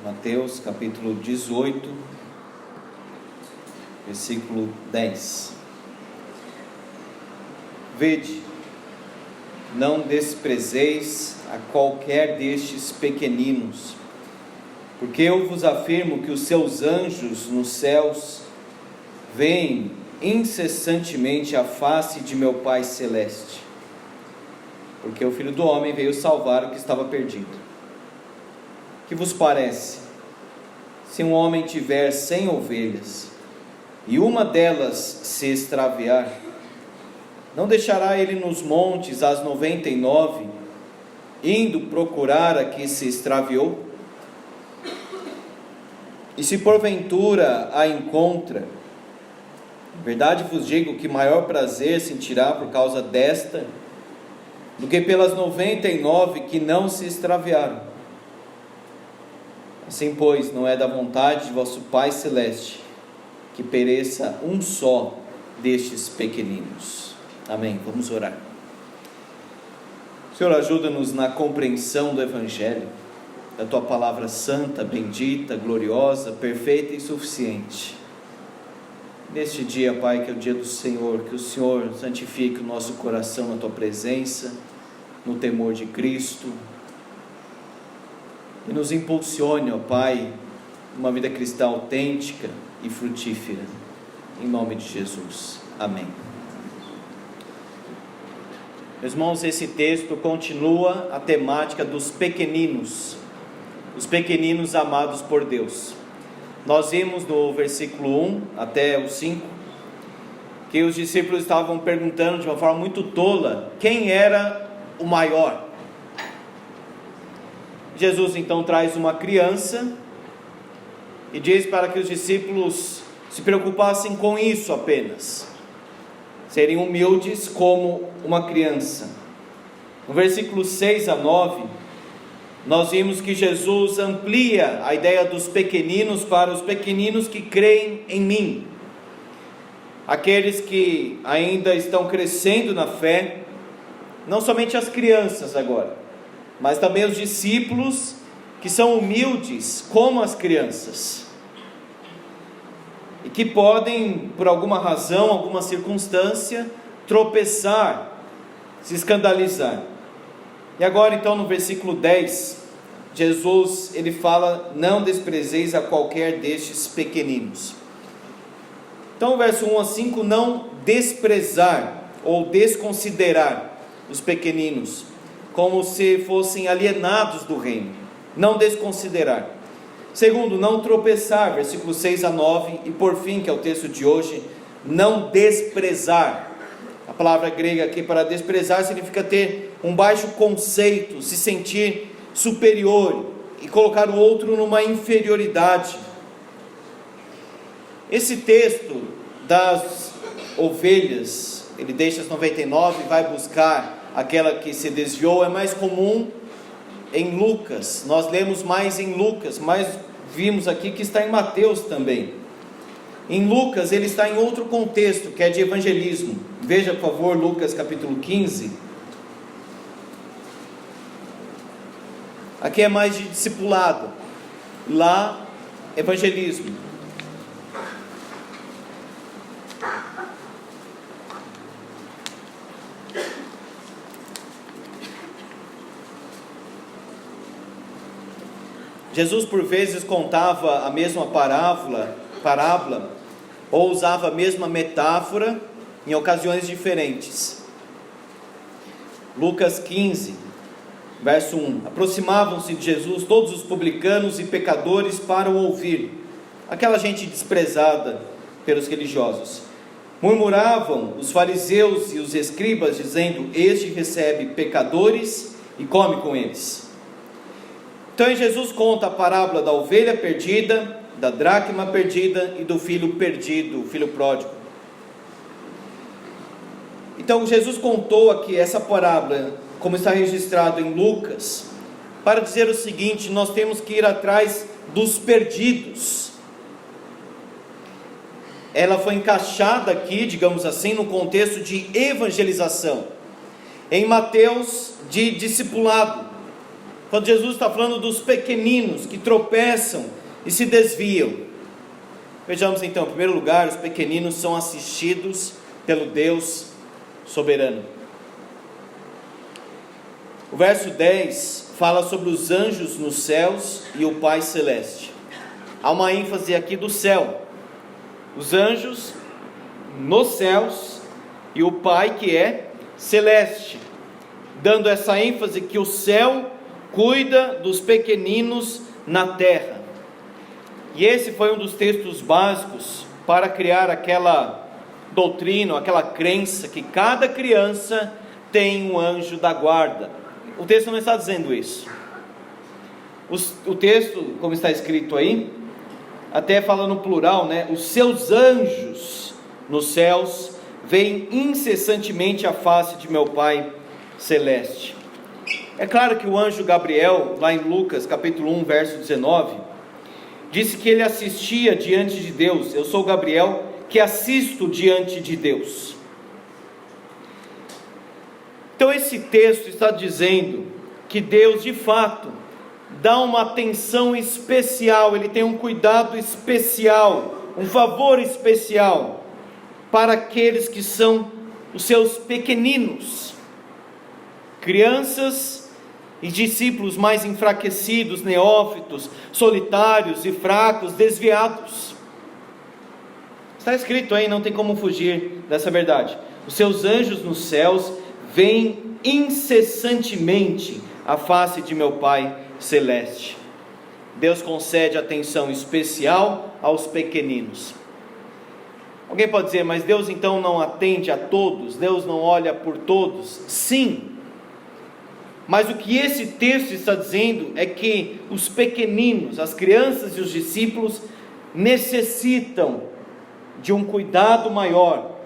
Mateus capítulo 18, versículo 10. Vede, não desprezeis a qualquer destes pequeninos, porque eu vos afirmo que os seus anjos nos céus veem incessantemente a face de meu Pai Celeste, porque o Filho do Homem veio salvar o que estava perdido. Que vos parece? Se um homem tiver 100 ovelhas, e uma delas se extraviar, não deixará ele nos montes as 99, indo procurar a que se extraviou? E se porventura a encontra, em verdade vos digo que maior prazer sentirá por causa desta, do que pelas 99 que não se extraviaram. Assim, pois, não é da vontade de vosso Pai Celeste que pereça um só destes pequeninos. Amém. Vamos orar. Senhor, ajuda-nos na compreensão do Evangelho, da Tua Palavra santa, bendita, gloriosa, perfeita e suficiente. Neste dia, Pai, que é o dia do Senhor, que o Senhor santifique o nosso coração na Tua presença, no temor de Cristo, e nos impulsione, ó Pai, uma vida cristã autêntica e frutífera, em nome de Jesus, amém. Meus irmãos, esse texto continua a temática dos pequeninos, os pequeninos amados por Deus. Nós vimos no versículo 1 até o 5, que os discípulos estavam perguntando de uma forma muito tola, quem era o maior? Jesus então traz uma criança e diz para que os discípulos se preocupassem com isso apenas, serem humildes como uma criança. No versículo 6 a 9, nós vimos que Jesus amplia a ideia dos pequeninos para os pequeninos que creem em mim, aqueles que ainda estão crescendo na fé, não somente as crianças agora, mas também os discípulos que são humildes como as crianças, e que podem, por alguma razão, alguma circunstância, tropeçar, se escandalizar. E agora então no versículo 10, Jesus ele fala, não desprezeis a qualquer destes pequeninos. Então o verso 1 a 5, não desprezar ou desconsiderar os pequeninos, como se fossem alienados do reino, não desconsiderar. Segundo, não tropeçar, versículos 6 a 9, e por fim, que é o texto de hoje, não desprezar. A palavra grega aqui para desprezar significa ter um baixo conceito, se sentir superior e colocar o outro numa inferioridade. Esse texto das ovelhas, ele deixa as 99 e vai buscar aquela que se desviou, é mais comum em Lucas. Nós lemos mais em Lucas, mas vimos aqui que está em Mateus também. Em Lucas ele está em outro contexto, que é de evangelismo. Veja por favor Lucas capítulo 15. Aqui é mais de discipulado, lá evangelismo. Jesus por vezes contava a mesma parábola, ou usava a mesma metáfora em ocasiões diferentes. Lucas 15, verso 1. Aproximavam-se de Jesus todos os publicanos e pecadores para o ouvir, aquela gente desprezada pelos religiosos. Murmuravam os fariseus e os escribas, dizendo, este recebe pecadores e come com eles. Então Jesus conta a parábola da ovelha perdida, da dracma perdida e do filho perdido, o filho pródigo. Então Jesus contou aqui essa parábola, como está registrado em Lucas, para dizer o seguinte: nós temos que ir atrás dos perdidos. Ela foi encaixada aqui, digamos assim, no contexto de evangelização. Em Mateus, de discipulado. quando Jesus está falando dos pequeninos que tropeçam e se desviam. Vejamos então, em primeiro lugar, os pequeninos são assistidos pelo Deus soberano. O verso 10 fala sobre os anjos nos céus e o Pai Celeste. Há uma ênfase aqui do céu, os anjos nos céus e o Pai que é celeste, dando essa ênfase que o céu cuida dos pequeninos na terra. E esse foi um dos textos básicos para criar aquela doutrina, aquela crença que cada criança tem um anjo da guarda. O texto não está dizendo isso. O texto, como está escrito aí, até fala no plural, né? Os seus anjos nos céus veem incessantemente a face de meu Pai Celeste. É claro que o anjo Gabriel, lá em Lucas capítulo 1, verso 19, disse que ele assistia diante de Deus. Eu sou Gabriel que assisto diante de Deus. Então esse texto está dizendo que Deus de fato dá uma atenção especial, Ele tem um cuidado especial, um favor especial para aqueles que são os seus pequeninos, crianças e discípulos mais enfraquecidos, neófitos, solitários e fracos, desviados. Está escrito aí, não tem como fugir dessa verdade. Os seus anjos nos céus veem incessantemente a face de meu Pai Celeste. Deus concede atenção especial aos pequeninos. Alguém pode dizer, mas Deus então não atende a todos? Deus não olha por todos? Sim. Mas o que esse texto está dizendo é que os pequeninos, as crianças e os discípulos necessitam de um cuidado maior,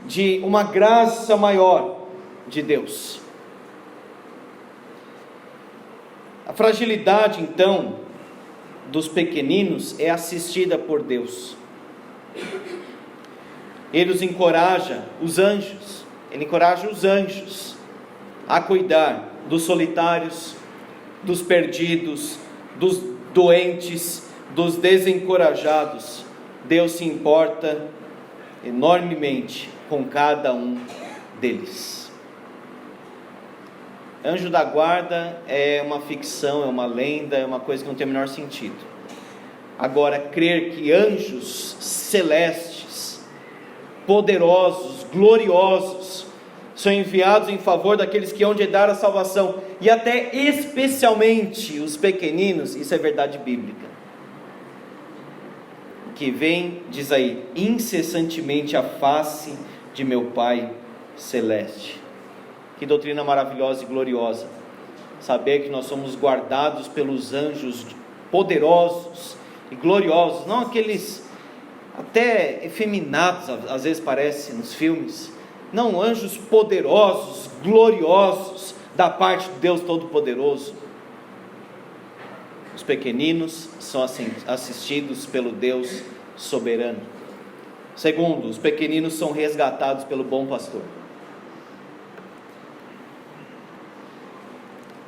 de uma graça maior de Deus. A fragilidade então dos pequeninos é assistida por Deus. Ele os encoraja, Ele encoraja os anjos a cuidar dos solitários, dos perdidos, dos doentes, dos desencorajados. Deus se importa enormemente com cada um deles. Anjo da guarda é uma ficção, é uma lenda, é uma coisa que não tem o menor sentido. Agora, crer que anjos celestes, poderosos, gloriosos, são enviados em favor daqueles que hão de dar a salvação, e até especialmente os pequeninos, isso é verdade bíblica. Que vem, diz aí, incessantemente a face de meu Pai Celeste. Que doutrina maravilhosa e gloriosa, saber que nós somos guardados pelos anjos poderosos e gloriosos, não aqueles até efeminados, às vezes parece nos filmes, não, anjos poderosos, gloriosos, da parte de Deus Todo-Poderoso. Os pequeninos são assistidos pelo Deus soberano. Segundo, os pequeninos são resgatados pelo bom pastor.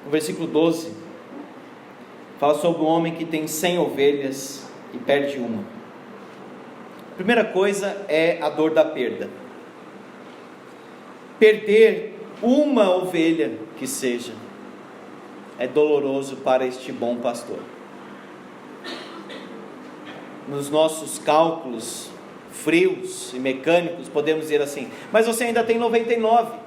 No versículo 12, fala sobre um homem que tem 100 ovelhas e perde uma. A primeira coisa é a dor da perda. Perder uma ovelha que seja, é doloroso para este bom pastor. Nos nossos cálculos frios e mecânicos, podemos dizer assim, mas você ainda tem 99.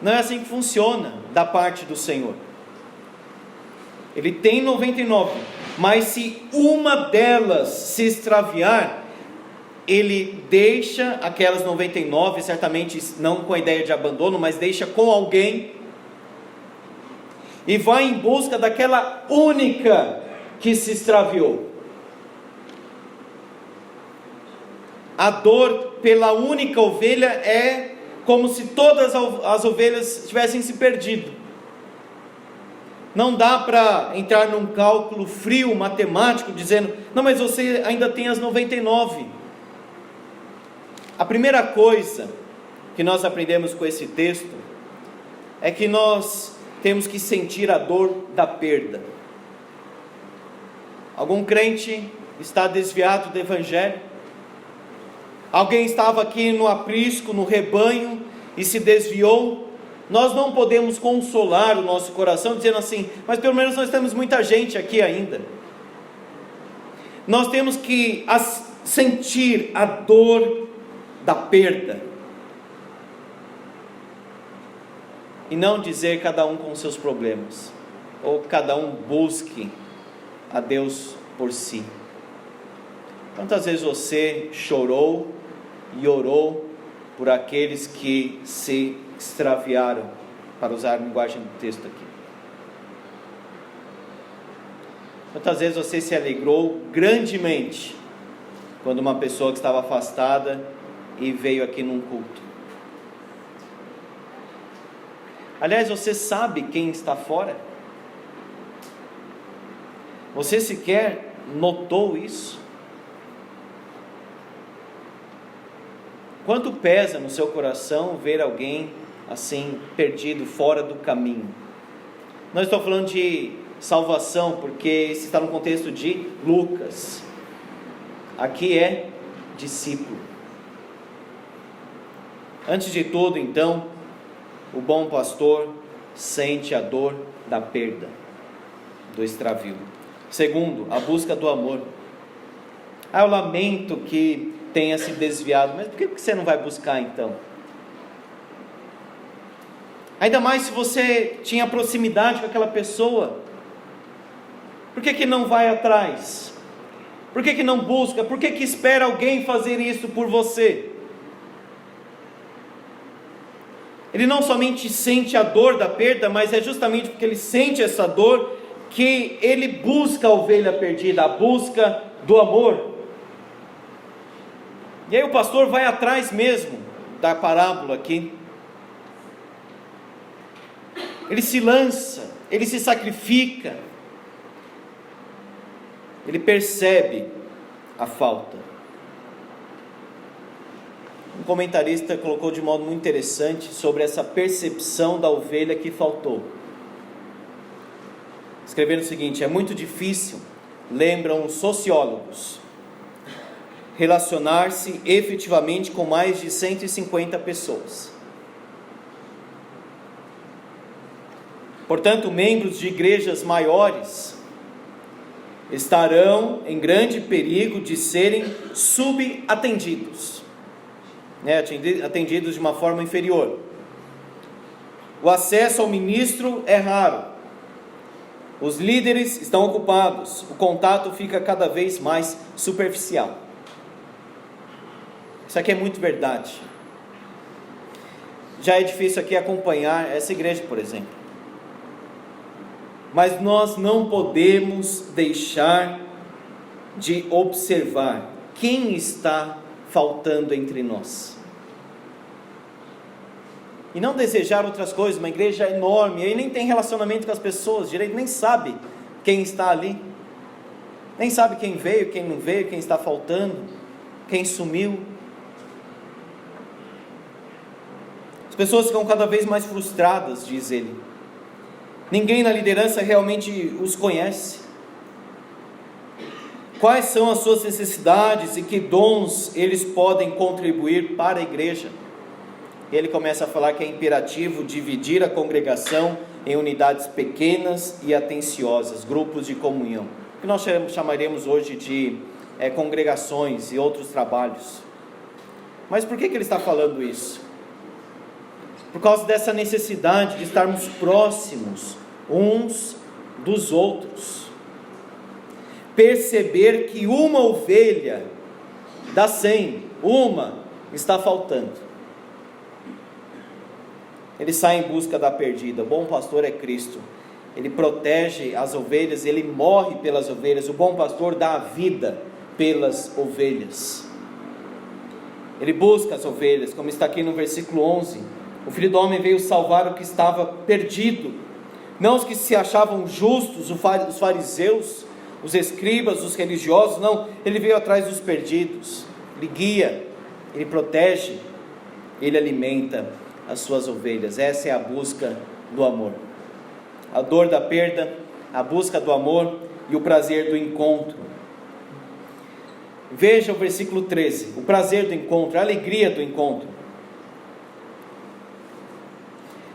Não é assim que funciona da parte do Senhor. Ele tem 99, mas se uma delas se extraviar, Ele deixa aquelas 99, certamente não com a ideia de abandono, mas deixa com alguém, e vai em busca daquela única que se extraviou. A dor pela única ovelha é como se todas as ovelhas tivessem se perdido. Não dá para entrar num cálculo frio, matemático, dizendo, não, mas você ainda tem as 99. A primeira coisa que nós aprendemos com esse texto é que nós temos que sentir a dor da perda. Algum crente está desviado do Evangelho? Alguém estava aqui no aprisco, no rebanho, e se desviou? Nós não podemos consolar o nosso coração dizendo assim, mas pelo menos nós temos muita gente aqui ainda. Nós temos que sentir a dor da perda. E não dizer cada um com seus problemas, ou cada um busque a Deus por si. Quantas vezes você chorou e orou por aqueles que se extraviaram, para usar a linguagem do texto aqui? Quantas vezes você se alegrou grandemente quando uma pessoa que estava afastada e veio aqui num culto? Aliás, você sabe quem está fora? Você sequer notou isso? Quanto pesa no seu coração ver alguém assim, perdido, fora do caminho? Não estou falando de salvação, porque isso está no contexto de Lucas. Aqui é discípulo. Antes de tudo, então, o bom pastor sente a dor da perda, do extravio. Segundo, a busca do amor. Eu lamento que tenha se desviado, mas por que você não vai buscar então? Ainda mais se você tinha proximidade com aquela pessoa, por que não vai atrás? Por que não busca? Por que espera alguém fazer isso por você? Ele não somente sente a dor da perda, mas é justamente porque ele sente essa dor que ele busca a ovelha perdida, a busca do amor. E aí o pastor vai atrás mesmo da parábola aqui. Ele se lança, ele se sacrifica, ele percebe a falta. Um comentarista colocou de modo muito interessante sobre essa percepção da ovelha que faltou, escrevendo o seguinte: é muito difícil, lembram os sociólogos, relacionar-se efetivamente com mais de 150 pessoas. Portanto, membros de igrejas maiores estarão em grande perigo de serem subatendidos, atendidos de uma forma inferior. O acesso ao ministro é raro, os líderes estão ocupados, o contato fica cada vez mais superficial. Isso aqui é muito verdade. Já é difícil aqui acompanhar essa igreja, por exemplo. Mas nós não podemos deixar de observar quem está faltando entre nós. E não desejar outras coisas. Uma igreja enorme, aí nem tem relacionamento com as pessoas direito, nem sabe quem está ali, nem sabe quem veio, quem não veio, quem está faltando, quem sumiu. As pessoas ficam cada vez mais frustradas, diz ele. Ninguém na liderança realmente os conhece. Quais são as suas necessidades e que dons eles podem contribuir para a igreja? Ele começa a falar que é imperativo dividir a congregação em unidades pequenas e atenciosas, grupos de comunhão, que nós chamaremos hoje de congregações e outros trabalhos. Mas por que ele está falando isso? Por causa dessa necessidade de estarmos próximos uns dos outros. Perceber que uma ovelha das 100, uma está faltando. Ele sai em busca da perdida. O bom pastor é Cristo. Ele protege as ovelhas, ele morre pelas ovelhas. O bom pastor dá a vida pelas ovelhas. Ele busca as ovelhas, como está aqui no versículo 11. O Filho do Homem veio salvar o que estava perdido, não os que se achavam justos, os fariseus, os escribas, os religiosos, não, ele veio atrás dos perdidos. Ele guia, ele protege, ele alimenta as suas ovelhas. Essa é a busca do amor. A dor da perda, a busca do amor e o prazer do encontro. Veja o versículo 13, o prazer do encontro, a alegria do encontro.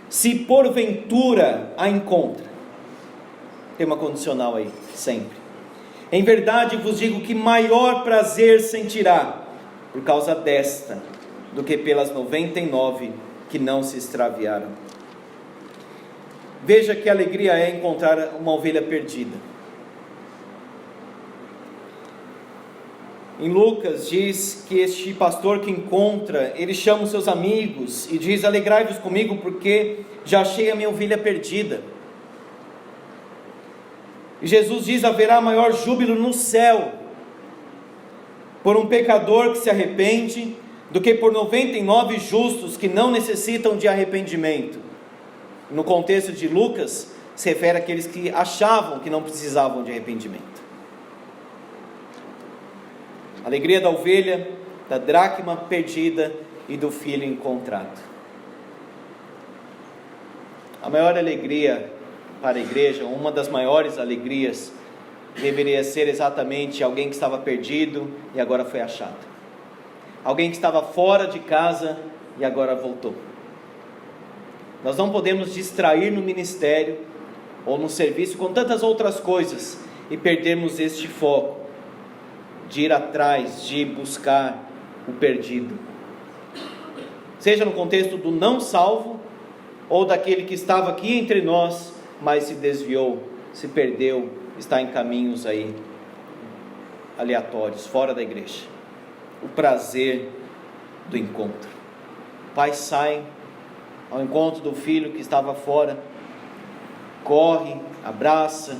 Se porventura a encontra, tem uma condicional aí, sempre. Em verdade vos digo que maior prazer sentirá por causa desta, do que pelas 99 que não se extraviaram. Veja que alegria é encontrar uma ovelha perdida. Em Lucas diz que este pastor que encontra, ele chama os seus amigos e diz: alegrai-vos comigo porque já achei a minha ovelha perdida. E Jesus diz: haverá maior júbilo no céu por um pecador que se arrepende do que por 99 justos que não necessitam de arrependimento. No contexto de Lucas, se refere àqueles que achavam que não precisavam de arrependimento. A alegria da ovelha, da dracma perdida e do filho encontrado. A maior alegria para a igreja, uma das maiores alegrias, deveria ser exatamente alguém que estava perdido e agora foi achado. Alguém que estava fora de casa e agora voltou. Nós não podemos distrair no ministério ou no serviço com tantas outras coisas e perdermos este foco de ir atrás, de buscar o perdido. Seja no contexto do não salvo ou daquele que estava aqui entre nós, mas se desviou, se perdeu, está em caminhos aí aleatórios, fora da igreja. O prazer do encontro. O pai sai ao encontro do filho que estava fora, corre, abraça,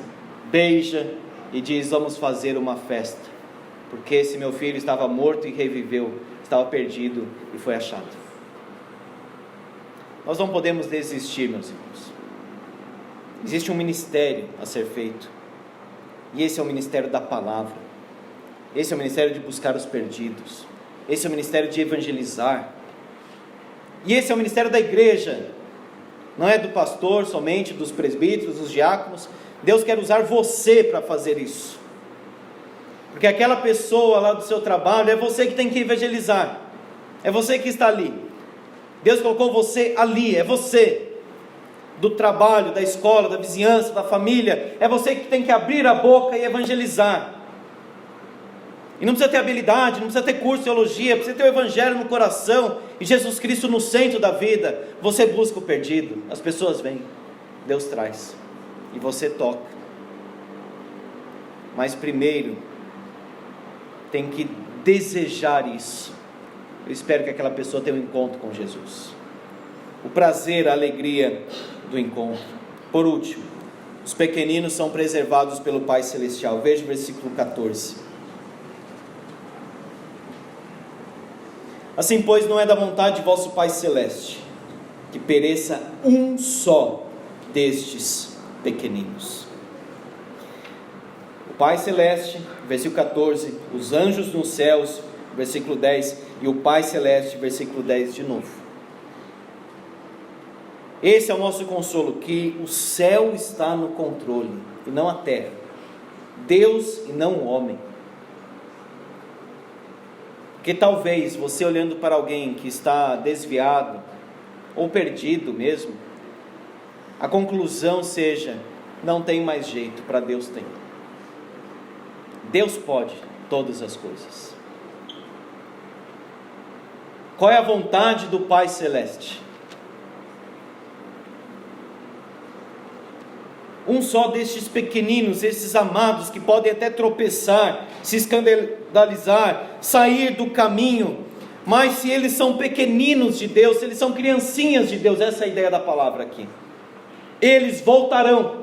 beija e diz: vamos fazer uma festa, porque esse meu filho estava morto e reviveu, estava perdido e foi achado. Nós não podemos desistir, meus irmãos. Existe um ministério a ser feito, e esse é o ministério da palavra. Esse é o ministério de buscar os perdidos. Esse é o ministério de evangelizar. E esse é o ministério da igreja. Não é do pastor somente, dos presbíteros, dos diáconos. Deus quer usar você para fazer isso. Porque aquela pessoa lá do seu trabalho, é você que tem que evangelizar. É você que está ali. Deus colocou você ali, é você. Do trabalho, da escola, da vizinhança, da família. É você que tem que abrir a boca e evangelizar. E não precisa ter habilidade, não precisa ter curso de teologia, precisa ter o evangelho no coração e Jesus Cristo no centro da vida. Você busca o perdido, as pessoas vêm, Deus traz e você toca. Mas primeiro tem que desejar isso. Eu espero que aquela pessoa tenha um encontro com Jesus. O prazer, a alegria do encontro. Por último, os pequeninos são preservados pelo Pai Celestial. Veja o versículo 14. Assim, pois, não é da vontade de vosso Pai Celeste que pereça um só destes pequeninos. O Pai Celeste, versículo 14, os anjos nos céus, versículo 10, e o Pai Celeste, versículo 10 de novo. Esse é o nosso consolo, que o céu está no controle, e não a terra. Deus e não o homem. Porque talvez você olhando para alguém que está desviado, ou perdido mesmo, a conclusão seja: não tem mais jeito, para Deus tem. Deus pode todas as coisas. Qual é a vontade do Pai Celeste? Um só destes pequeninos, esses amados que podem até tropeçar, se escandalizar, sair do caminho, mas se eles são pequeninos de Deus, se eles são criancinhas de Deus, essa é a ideia da palavra aqui, eles voltarão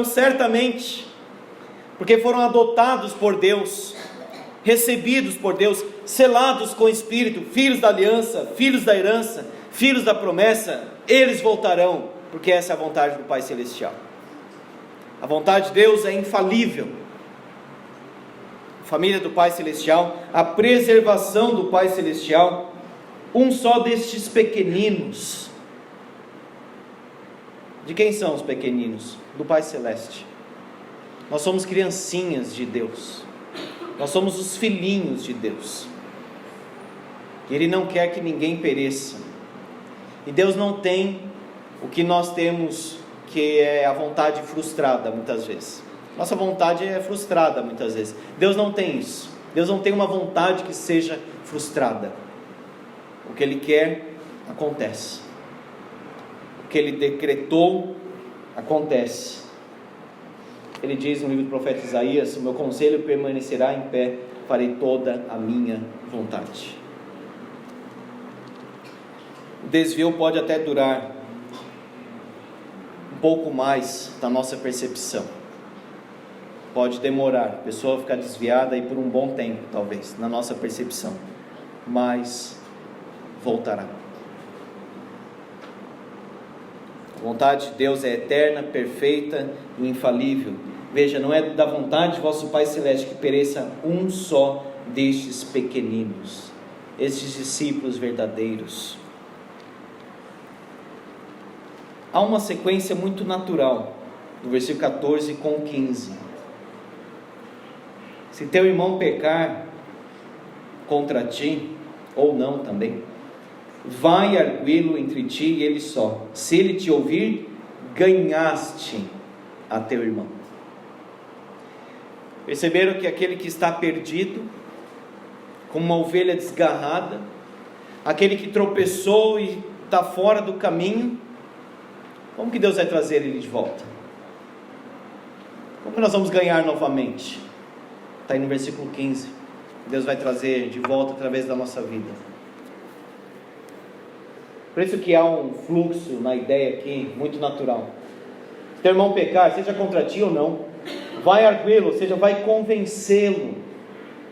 certamente, porque foram adotados por Deus, recebidos por Deus, selados com o Espírito, filhos da aliança, filhos da herança, filhos da promessa. Eles voltarão, porque essa é a vontade do Pai Celestial. A vontade de Deus é infalível. A família do Pai Celestial, a preservação do Pai Celestial, um só destes pequeninos. De quem são os pequeninos? Do Pai Celeste. Nós somos criancinhas de Deus. Nós somos os filhinhos de Deus. Ele não quer que ninguém pereça. E Deus não tem o que nós temos, que é a vontade frustrada muitas vezes. Nossa vontade é frustrada muitas vezes. Deus não tem isso. Deus não tem uma vontade que seja frustrada. O que Ele quer, acontece. O que Ele decretou, acontece. Ele diz no livro do profeta Isaías: o meu conselho permanecerá em pé, farei toda a minha vontade. O desvio pode até durar um pouco mais da nossa percepção. Pode demorar, a pessoa ficar desviada aí por um bom tempo, talvez, na nossa percepção, mas voltará. A vontade de Deus é eterna, perfeita e infalível. Veja, não é da vontade de vosso Pai Celeste que pereça um só destes pequeninos, estes discípulos verdadeiros. Há uma sequência muito natural, do versículo 14 com o 15. Se teu irmão pecar contra ti, ou não também, vai arguí-lo entre ti e ele só. Se ele te ouvir, ganhaste a teu irmão. Perceberam que aquele que está perdido, como uma ovelha desgarrada, aquele que tropeçou e está fora do caminho, como que Deus vai trazer ele de volta? Como que nós vamos ganhar novamente? Está aí no versículo 15. Deus vai trazer de volta através da nossa vida. Por isso que há um fluxo na ideia aqui, muito natural. Se teu irmão pecar, seja contra ti ou não, vai arguí-lo, ou seja, vai convencê-lo,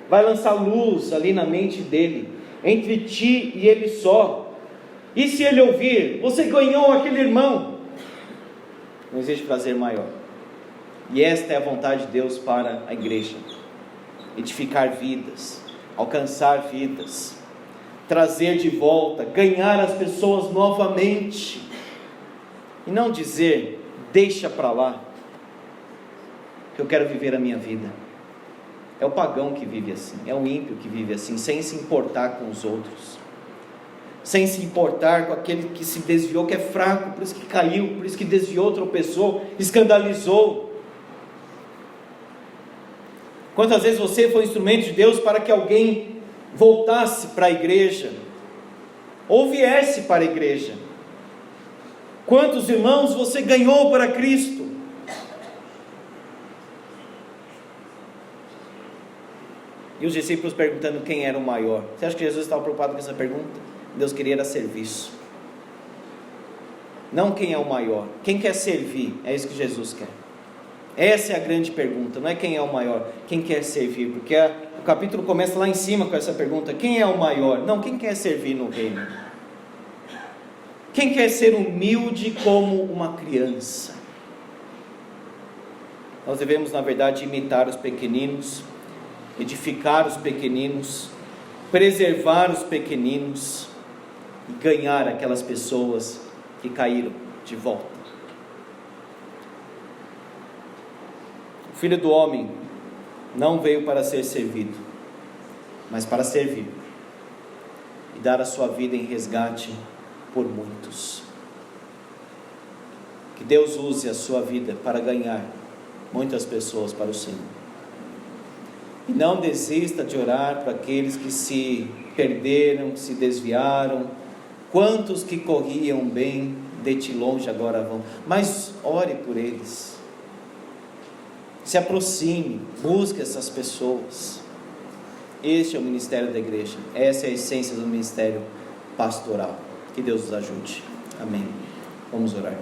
vai lançar luz ali na mente dele, entre ti e ele só. E se ele ouvir, você ganhou aquele irmão. Não existe prazer maior. E esta é a vontade de Deus para a igreja: edificar vidas, alcançar vidas, trazer de volta, ganhar as pessoas novamente, e não dizer: deixa para lá, que eu quero viver a minha vida. É o pagão que vive assim, é o ímpio que vive assim, sem se importar com os outros, sem se importar com aquele que se desviou, que é fraco, por isso que caiu, por isso que desviou, tropeçou, escandalizou. Quantas vezes você foi instrumento de Deus para que alguém voltasse para a igreja, ou viesse para a igreja? Quantos irmãos você ganhou para Cristo? E os discípulos perguntando quem era o maior. Você acha que Jesus estava preocupado com essa pergunta? Deus queria era serviço, não quem é o maior. Quem quer servir, é isso que Jesus quer. Essa é a grande pergunta, não é quem é o maior, quem quer servir, porque o capítulo começa lá em cima com essa pergunta: quem é o maior? Não, quem quer servir no reino? Quem quer ser humilde como uma criança? Nós devemos, na verdade, imitar os pequeninos, edificar os pequeninos, preservar os pequeninos e ganhar aquelas pessoas que caíram de volta. O Filho do Homem não veio para ser servido, mas para servir e dar a sua vida em resgate por muitos. Que Deus use a sua vida para ganhar muitas pessoas para o Senhor. E não desista de orar para aqueles que se perderam, que se desviaram. Quantos que corriam bem, de ti longe agora vão. Mas ore por eles. Se aproxime, busque essas pessoas. Este é o ministério da igreja. Essa é a essência do ministério pastoral. Que Deus nos ajude. Amém. Vamos orar.